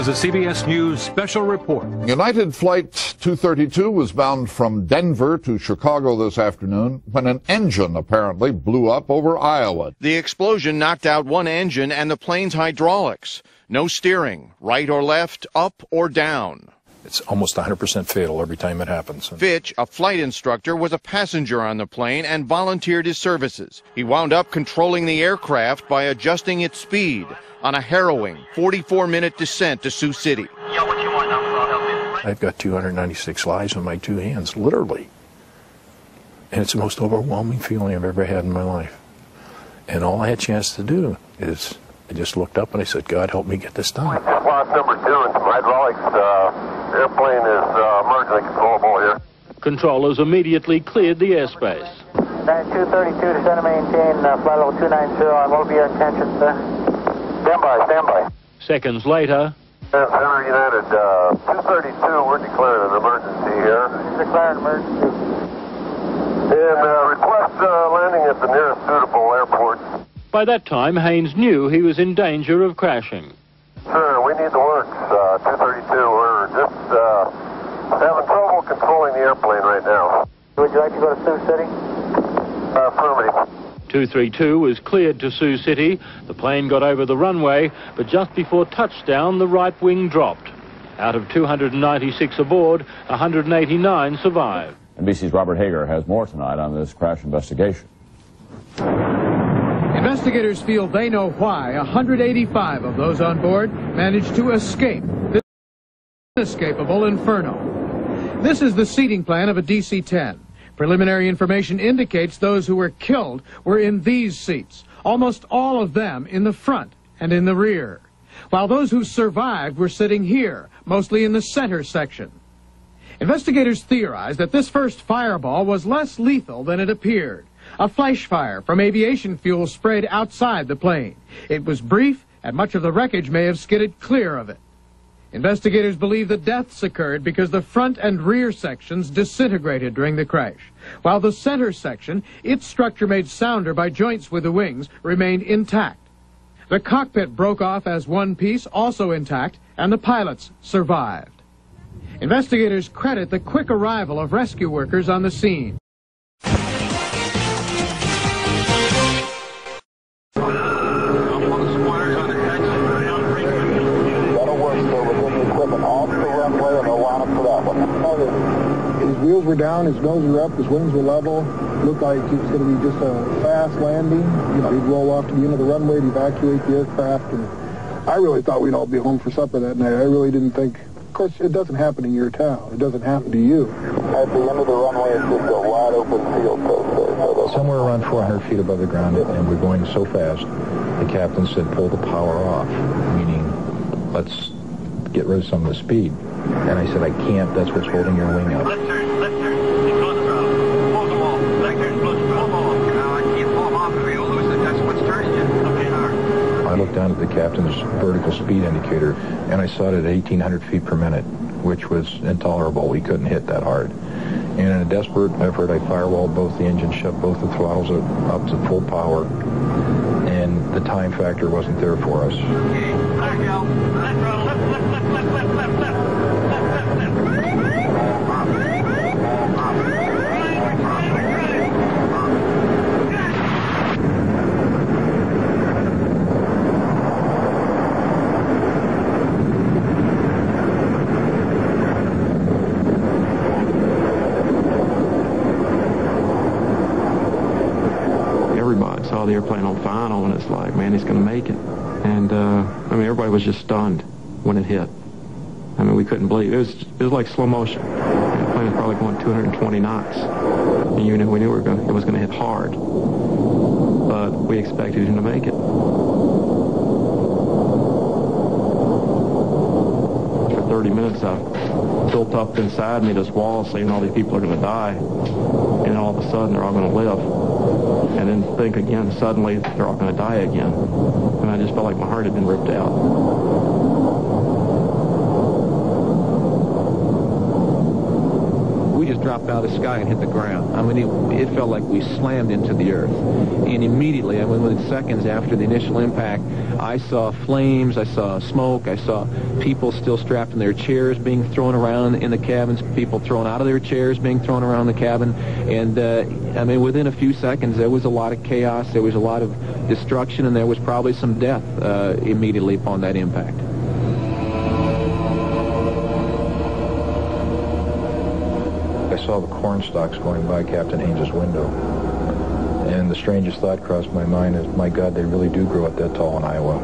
is a CBS News special report. United Flight 232 was bound from Denver to Chicago this afternoon when an engine apparently blew up over Iowa. The explosion knocked out one engine and the plane's hydraulics. No steering, right or left, up or down. It's almost 100% fatal every time it happens. Fitch, a flight instructor, was a passenger on the plane and volunteered his services. He wound up controlling the aircraft by adjusting its speed on a harrowing 44-minute descent to Sioux City. Yeah, what you want now, I'll help you. I've got 296 lives in my two hands, literally. And it's the most overwhelming feeling I've ever had in my life. And all I had a chance to do is I just looked up and I said, God, help me get this done. Loss number 2 and some hydraulics. Airplane is emergency controllable here. Controllers immediately cleared the airspace. 9232 to center maintain flight level 290. And what will be your intention, sir? Stand by. Seconds later, Center United 232, we're declaring an emergency here. Declaring emergency. And request landing at the nearest suitable airport. by that time Haynes knew he was in danger of crashing. Sir, we need the works. 232, we're just having trouble controlling the airplane right now. Would you like to go to Sioux City? Affirmative. 232 was cleared to Sioux City. The plane got over the runway, but just before touchdown, the right wing dropped. Out of 296 aboard, 189 survived. NBC's Robert Hager has more tonight on this crash investigation. Investigators feel they know why 185 of those on board managed to escape this inescapable inferno. This is the seating plan of a DC-10. Preliminary information indicates those who were killed were in these seats, almost all of them in the front and in the rear, while those who survived were sitting here, mostly in the center section. Investigators theorize that this first fireball was less lethal than it appeared. A flash fire from aviation fuel sprayed outside the plane. It was brief, and much of the wreckage may have skidded clear of it. Investigators believe the deaths occurred because the front and rear sections disintegrated during the crash, while the center section, its structure made sounder by joints with the wings, remained intact. The cockpit broke off as one piece, also intact, and the pilots survived. Investigators credit the quick arrival of rescue workers on the scene. His wheels were down, his nose were up, his wings were level. Looked like it was going to be just a fast landing. You know, he'd roll off to the end of the runway to evacuate the aircraft. And I really thought we'd all be home for supper that night. I really didn't think. Of course, it doesn't happen in your town. It doesn't happen to you. At the end of the runway, it's just a wide open field. Somewhere around 400 feet above the ground, and we're going so fast, the captain said, pull the power off, meaning let's get rid of some of the speed. And I said, I can't. That's what's holding your wing up. Left turn. Close the road. Close them all. Left turn, close them all. Now I can't pull them off if you'll lose it. That's what's turning you. Okay, all right. I looked down at the captain's vertical speed indicator, and I saw it at 1,800 feet per minute, which was intolerable. We couldn't hit that hard. And in a desperate effort, I firewalled both the engines, shut both the throttles up to full power, and the time factor wasn't there for us. Okay, back out. Left throttle, left. Everybody saw the airplane on final, and it's like, man, he's going to make it. And I mean, everybody was just stunned when it hit. I mean, we couldn't believe it. It was like slow motion. The plane was probably going 220 knots, and we knew it was going to hit hard. But we expected him to make it. For 30 minutes, I built up inside me this wall, saying all these people are going to die, and all of a sudden they're all going to live. And then think again, suddenly they're all going to die again. And I just felt like my heart had been ripped out. We just dropped dropped out of the sky and hit the ground. I mean, it felt like we slammed into the earth. And immediately, I mean, within seconds after the initial impact, I saw flames, I saw smoke, I saw people still strapped in their chairs being thrown around in the cabins, people thrown out of their chairs being thrown around the cabin. And, I mean, within a few seconds, there was a lot of chaos, there was a lot of destruction, and there was probably some death immediately upon that impact. I saw the corn stalks going by Captain Haynes' window, and the strangest thought crossed my mind is, my God, they really do grow up that tall in Iowa.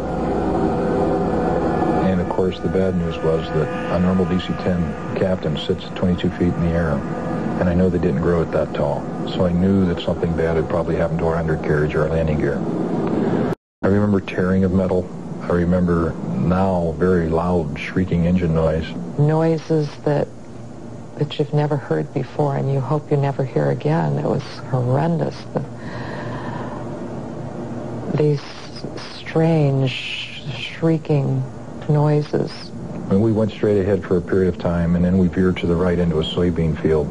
And of course, the bad news was that a normal DC-10 captain sits 22 feet in the air, and I know they didn't grow it that tall, so I knew that something bad had probably happened to our undercarriage or our landing gear. I remember tearing of metal. I remember now very loud, shrieking engine noise. Noises that you've never heard before and you hope you never hear again. It was horrendous. These strange, shrieking noises. And we went straight ahead for a period of time, and then we veered to the right into a soybean field.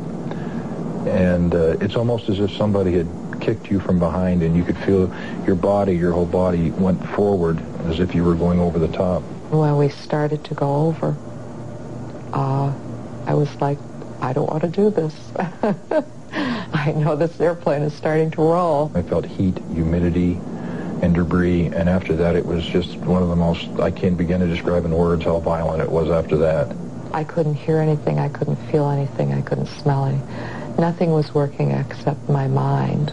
And it's almost as if somebody had kicked you from behind, and you could feel your body, your whole body went forward as if you were going over the top. When we started to go over, I was like, I don't want to do this. I know this airplane is starting to roll. I felt heat, humidity, and debris, and after that it was just one of the most, I can't begin to describe in words how violent it was after that. I couldn't hear anything, I couldn't feel anything, I couldn't smell anything. Nothing was working except my mind.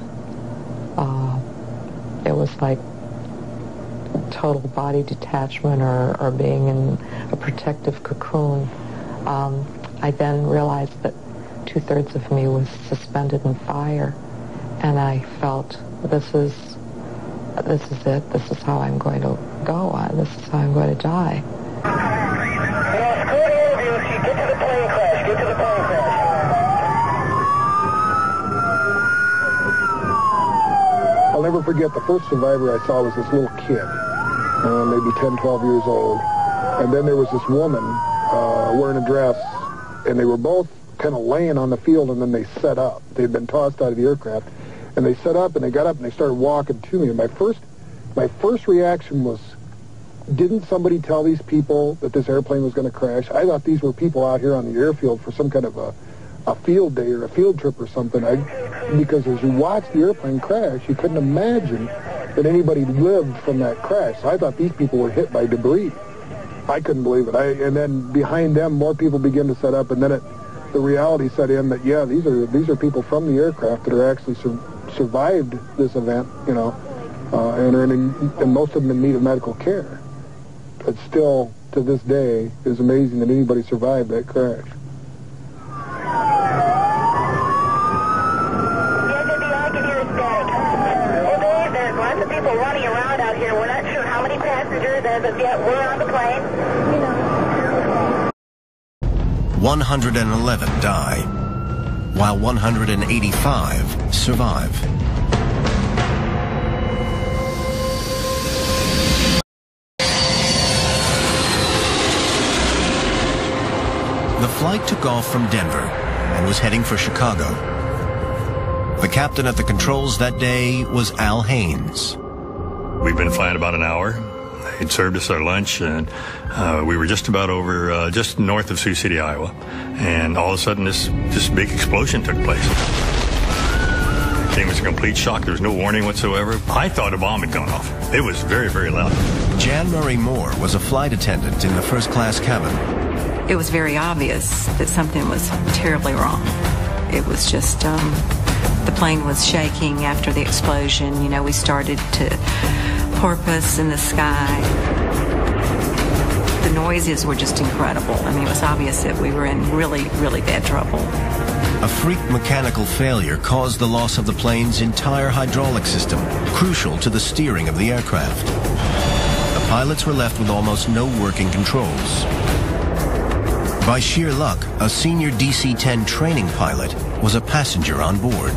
It was like total body detachment or being in a protective cocoon. I then realized that 2/3 of me was suspended in fire, and I felt this is it. This is how I'm going to go. This is how I'm going to die. Get to the plane crash. Get to the plane crash. I'll never forget the first survivor I saw was this little kid, maybe 10, 12 years old, and then there was this woman wearing a dress. And they were both kind of laying on the field, and then they set up. They'd been tossed out of the aircraft, and they set up, and they got up, and they started walking to me. And my first reaction was, didn't somebody tell these people that this airplane was going to crash? I thought these were people out here on the airfield for some kind of a field day or a field trip or something. Because as you watched the airplane crash, you couldn't imagine that anybody lived from that crash. So I thought these people were hit by debris. I couldn't believe it. And then behind them, more people began to set up, and then the reality set in that, yeah, these are people from the aircraft that are actually survived this event, you know, and most of them in need of medical care. But still, to this day, it's amazing that anybody survived that crash. I can hear static. Well, Dave, there's lots of people running around out here. We're not sure how many passengers as of yet were on the plane. 111 die, while 185 survive. The flight took off from Denver and was heading for Chicago. The captain at the controls that day was Al Haynes. We'd been flying about an hour. They'd served us our lunch, and we were just about over, just north of Sioux City, Iowa. And all of a sudden, this big explosion took place. It came as a complete shock. There was no warning whatsoever. I thought a bomb had gone off. It was very, very loud. Jan Murray Moore was a flight attendant in the first-class cabin. It was very obvious that something was terribly wrong. It was just, the plane was shaking after the explosion. You know, we started to porpoise in the sky. The noises were just incredible. I mean, it was obvious that we were in really, really bad trouble. A freak mechanical failure caused the loss of the plane's entire hydraulic system, crucial to the steering of the aircraft. The pilots were left with almost no working controls. By sheer luck, a senior DC-10 training pilot was a passenger on board.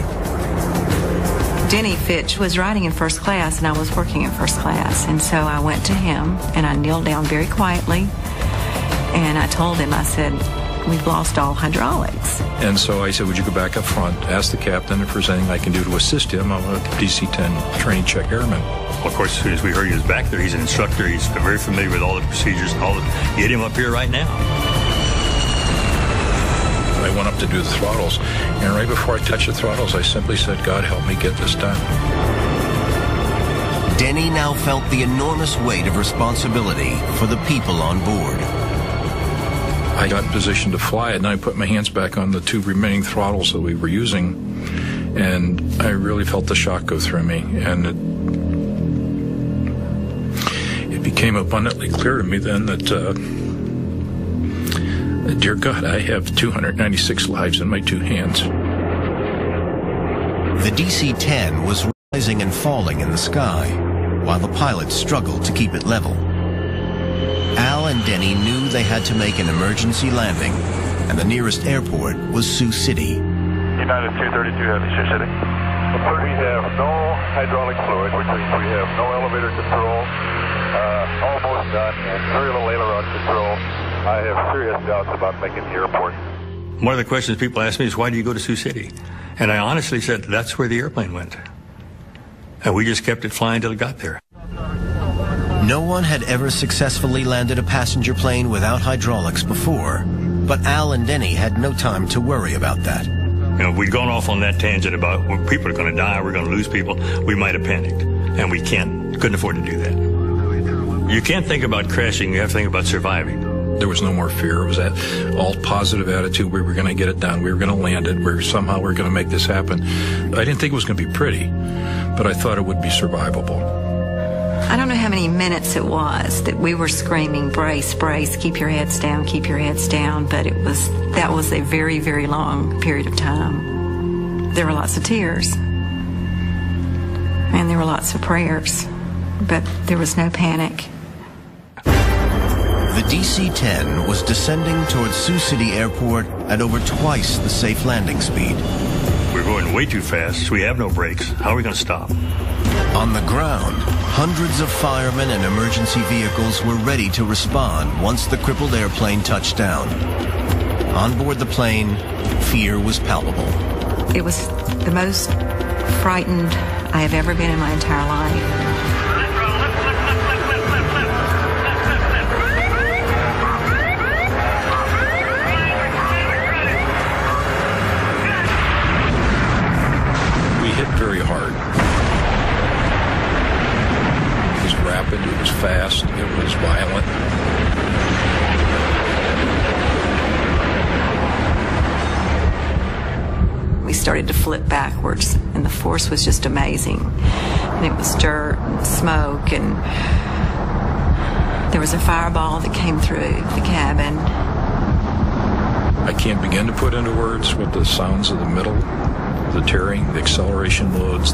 Denny Fitch was riding in first class, and I was working in first class. And so I went to him, and I kneeled down very quietly, and I told him, I said, we've lost all hydraulics. And so I said, would you go back up front, ask the captain if there's anything I can do to assist him. I'm a DC-10 training check airman. Well, of course, as soon as we heard he was back there, he's an instructor. He's very familiar with all the procedures and all the... Get him up here right now. I went up to do the throttles, and right before I touched the throttles, I simply said, God, help me get this done. Denny now felt the enormous weight of responsibility for the people on board. I got in position to fly it, and I put my hands back on the 2 remaining throttles that we were using, and I really felt the shock go through me, and it became abundantly clear to me then that, dear God, I have 296 lives in my 2 hands. The DC-10 was rising and falling in the sky, while the pilots struggled to keep it level. Al and Denny knew they had to make an emergency landing, and the nearest airport was Sioux City. United 232 Heavy, Sioux City. We have no hydraulic fluid, which means we have no elevator control, almost done, and very little aileron control. I have serious doubts about making the airport. One of the questions people ask me is, why do you go to Sioux City? And I honestly said, that's where the airplane went. And we just kept it flying till it got there. No one had ever successfully landed a passenger plane without hydraulics before, but Al and Denny had no time to worry about that. You know, if we'd gone off on that tangent about well, people are going to die, we're going to lose people, we might have panicked. And we couldn't afford to do that. You can't think about crashing, you have to think about surviving. There was no more fear. It was that all positive attitude. We were going to get it done. We were going to land it. Somehow we were going to make this happen. I didn't think it was going to be pretty, but I thought it would be survivable. I don't know how many minutes it was that we were screaming, brace, brace, keep your heads down, keep your heads down, but that was a very, very long period of time. There were lots of tears, and there were lots of prayers, but there was no panic. The DC-10 was descending towards Sioux City Airport at over twice the safe landing speed. We're going way too fast, so we have no brakes. How are we going to stop? On the ground, hundreds of firemen and emergency vehicles were ready to respond once the crippled airplane touched down. On board the plane, fear was palpable. It was the most frightened I have ever been in my entire life. Very hard. It was rapid, it was fast, it was violent. We started to flip backwards, and the force was just amazing. And it was dirt and smoke, and there was a fireball that came through the cabin. I can't begin to put into words what the sounds of the middle, the tearing, the acceleration loads.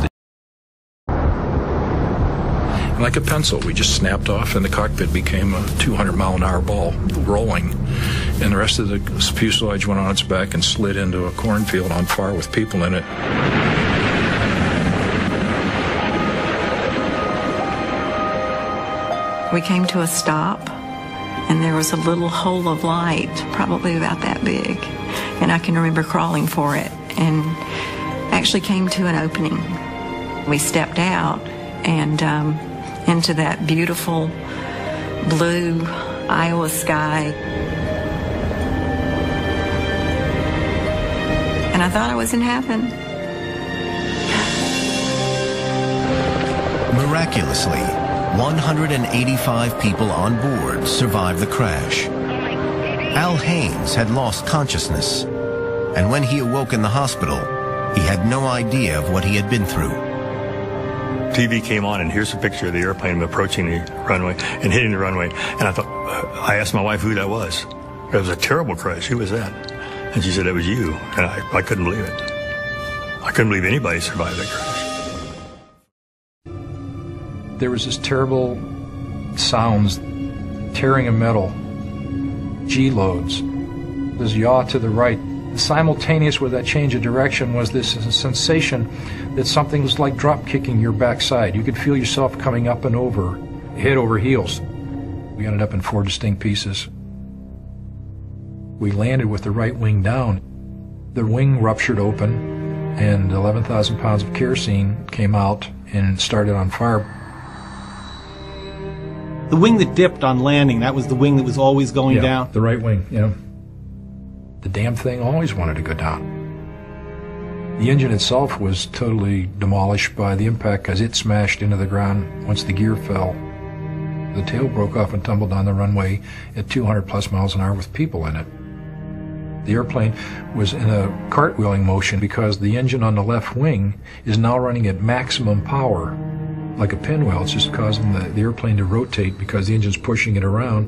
And like a pencil, we just snapped off, and the cockpit became a 200-mile-an-hour ball rolling. And the rest of the fuselage went on its back and slid into a cornfield on fire with people in it. We came to a stop, and there was a little hole of light, probably about that big. And I can remember crawling for it, and actually came to an opening. We stepped out and into that beautiful blue Iowa sky. And I thought I was in heaven. Miraculously, 185 people on board survived the crash. Al Haynes had lost consciousness, and when he awoke in the hospital, he had no idea of what he had been through. TV came on, and here's a picture of the airplane approaching the runway and hitting the runway. And I thought, I asked my wife who that was. It was a terrible crash. Who was that? And she said, it was you. And I couldn't believe it. I couldn't believe anybody survived that crash. There was this terrible sounds, tearing of metal, G-loads. There's yaw to the right. Simultaneous with that change of direction was this sensation that something was like drop kicking your backside. You could feel yourself coming up and over, head over heels. We ended up in 4 distinct pieces. We landed with the right wing down. The wing ruptured open, and 11,000 pounds of kerosene came out and started on fire. The wing that dipped on landing, that was the wing that was always going down? The right wing, yeah. The damn thing always wanted to go down. The engine itself was totally demolished by the impact because it smashed into the ground once the gear fell. The tail broke off and tumbled down the runway at 200 plus miles an hour with people in it. The airplane was in a cartwheeling motion because the engine on the left wing is now running at maximum power, like a pinwheel. It's just causing the airplane to rotate because the engine's pushing it around.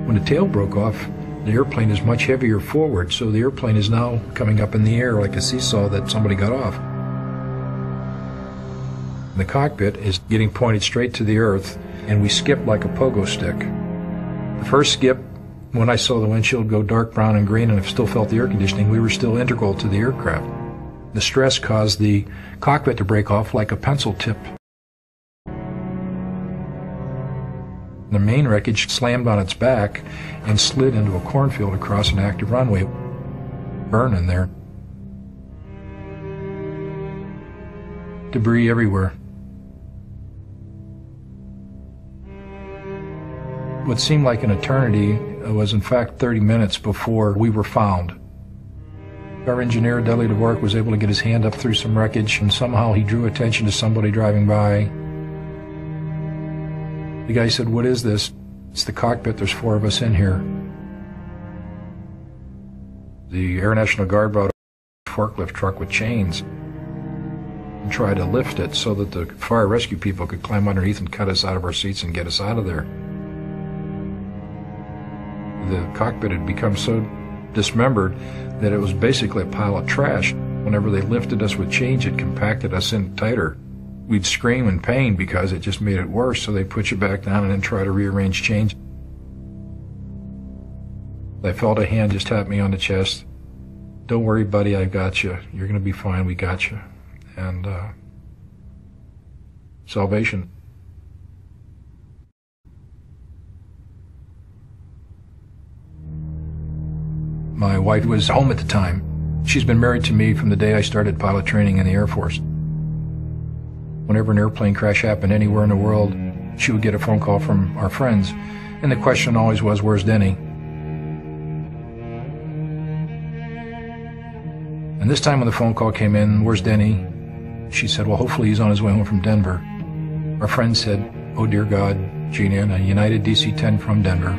When the tail broke off, the airplane is much heavier forward, so the airplane is now coming up in the air like a seesaw that somebody got off. The cockpit is getting pointed straight to the earth, and we skip like a pogo stick. The first skip, when I saw the windshield go dark brown and green and I still felt the air conditioning, we were still integral to the aircraft. The stress caused the cockpit to break off like a pencil tip. The main wreckage slammed on its back and slid into a cornfield across an active runway, burning there. Debris everywhere. What seemed like an eternity was in fact 30 minutes before we were found. Our engineer, Dudley DeVork, was able to get his hand up through some wreckage, and somehow he drew attention to somebody driving by. The guy said, "What is this?" "It's the cockpit. There's 4 of us in here." The Air National Guard brought a forklift truck with chains and tried to lift it so that the fire rescue people could climb underneath and cut us out of our seats and get us out of there. The cockpit had become so dismembered that it was basically a pile of trash. Whenever they lifted us with chains, it compacted us in tighter. We'd scream in pain because it just made it worse, so they'd put you back down and then try to rearrange chains. I felt a hand just tap me on the chest. "Don't worry, buddy, I got you. You're going to be fine. We got you." And salvation. My wife was home at the time. She's been married to me from the day I started pilot training in the Air Force. Whenever an airplane crash happened anywhere in the world, she would get a phone call from our friends, and the question always was, "Where's Denny?" And this time when the phone call came in, "Where's Denny?" she said, "Well, hopefully he's on his way home from Denver." Our friend said, "Oh dear God, Gina, a United DC-10 from Denver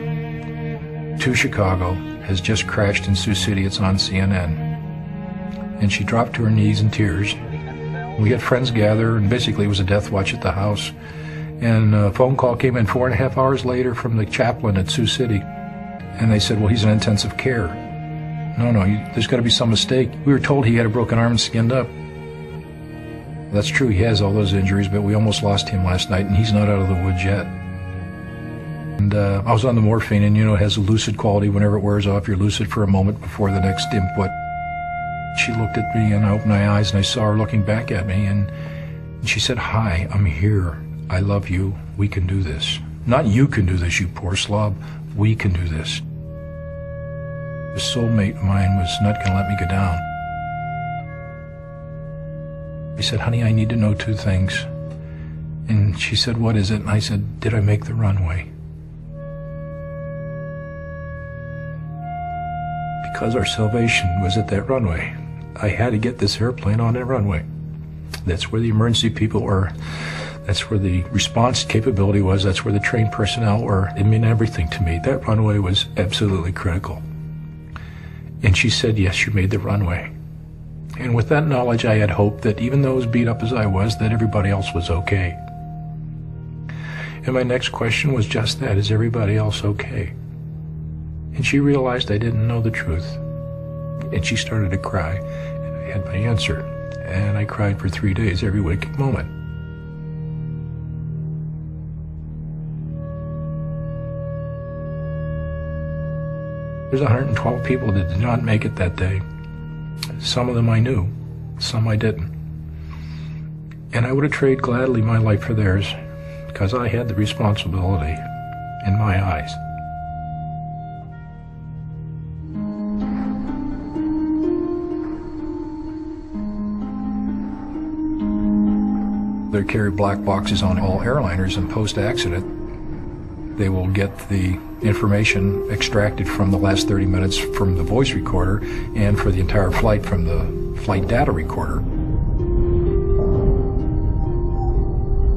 to Chicago has just crashed in Sioux City. It's on CNN." And she dropped to her knees in tears. We had friends gather, and basically it was a death watch at the house. And a phone call came in 4.5 hours later from the chaplain at Sioux City. And they said, "Well, he's in intensive care." No, there's got to be some mistake. We were told he had a broken arm and skinned up. That's true, he has all those injuries, but we almost lost him last night, and he's not out of the woods yet. And I was on the morphine, and it has a lucid quality. Whenever it wears off, you're lucid for a moment before the next input. She looked at me, and I opened my eyes, and I saw her looking back at me, and she said, "Hi, I'm here. I love you. We can do this. Not you can do this, you poor slob. We can do this." The soulmate of mine was not going to let me go down. I said, "Honey, I need to know 2 things." And she said, "What is it?" And I said, "Did I make the runway?" Because our salvation was at that runway. I had to get this airplane on that runway. That's where the emergency people were. That's where the response capability was. That's where the trained personnel were. It meant everything to me. That runway was absolutely critical. And she said, "Yes, you made the runway." And with that knowledge, I had hope that even though as beat up as I was, that everybody else was okay. And my next question was just that, is everybody else okay? And she realized I didn't know the truth. And she started to cry, and I had my answer. And I cried for 3 days, every waking moment. There's 112 people that did not make it that day. Some of them I knew, some I didn't. And I would have traded gladly my life for theirs, because I had the responsibility in my eyes. They carry black boxes on all airliners, and post-accident, they will get the information extracted from the last 30 minutes from the voice recorder and for the entire flight from the flight data recorder.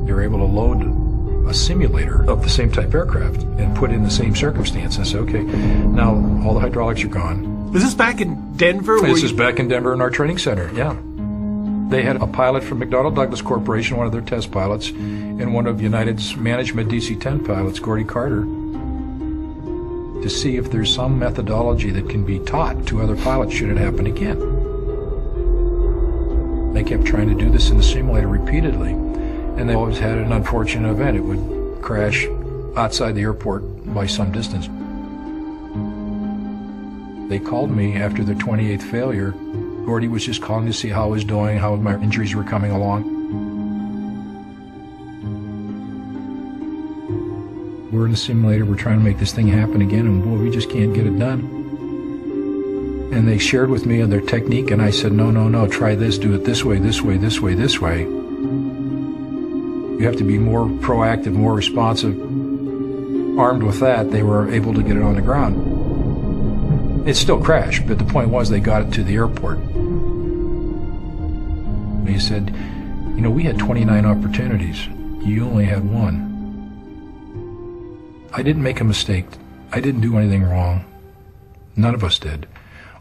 They're able to load a simulator of the same type aircraft and put in the same circumstances. Okay, now all the hydraulics are gone. Was this back in Denver? This is back in Denver in our training center, yeah. They had a pilot from McDonnell Douglas Corporation, one of their test pilots, and one of United's management DC-10 pilots, Gordy Carter, to see if there's some methodology that can be taught to other pilots should it happen again. They kept trying to do this in the simulator repeatedly, and they always had an unfortunate event. It would crash outside the airport by some distance. They called me after the 28th failure. Gordy was just calling to see how I was doing, how my injuries were coming along. We're in the simulator, we're trying to make this thing happen again, and boy, we just can't get it done. And they shared with me their technique, and I said, no, try this, do it this way, this way, this way, this way. You have to be more proactive, more responsive. Armed with that, they were able to get it on the ground. It still crashed, but the point was they got it to the airport. He said, you know, we had 29 opportunities. You only had one. I didn't make a mistake. I didn't do anything wrong. None of us did.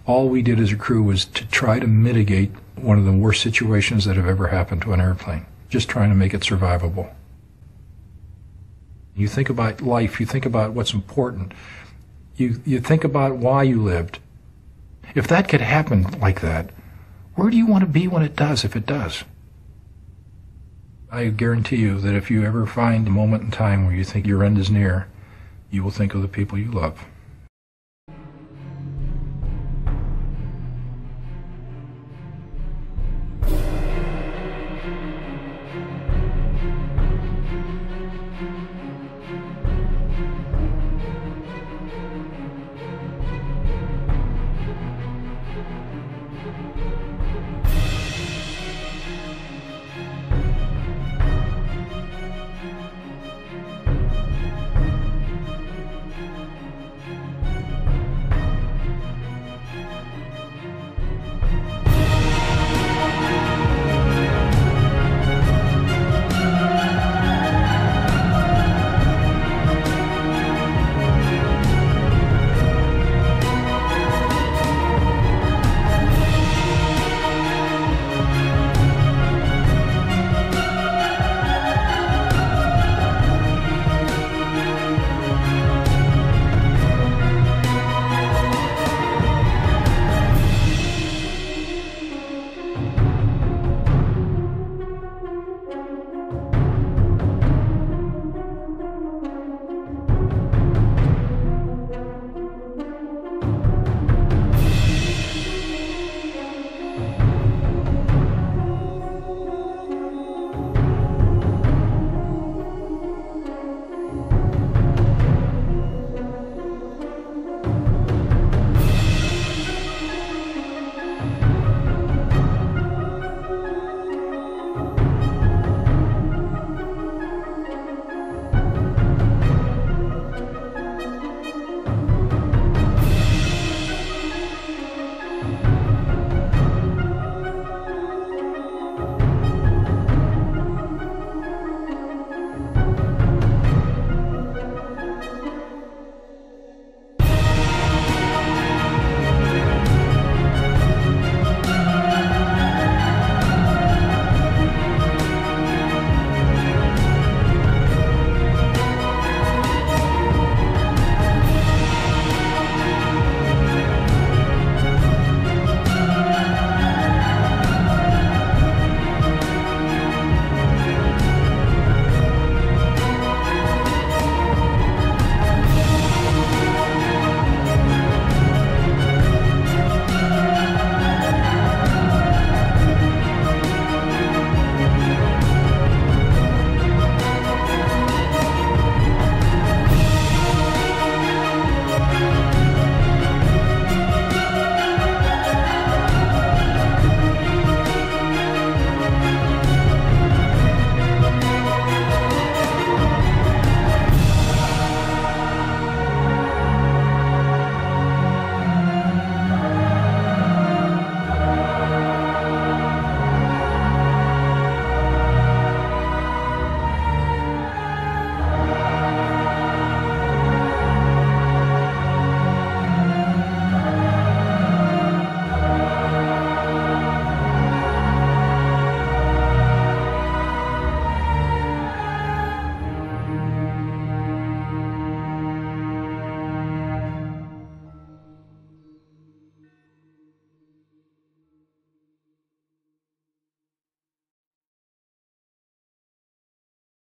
All we did as a crew was to try to mitigate one of the worst situations that have ever happened to an airplane. Just trying to make it survivable. You think about life. You think about what's important. You think about why you lived. If that could happen like that, where do you want to be when it does, if it does? I guarantee you that if you ever find a moment in time where you think your end is near, you will think of the people you love.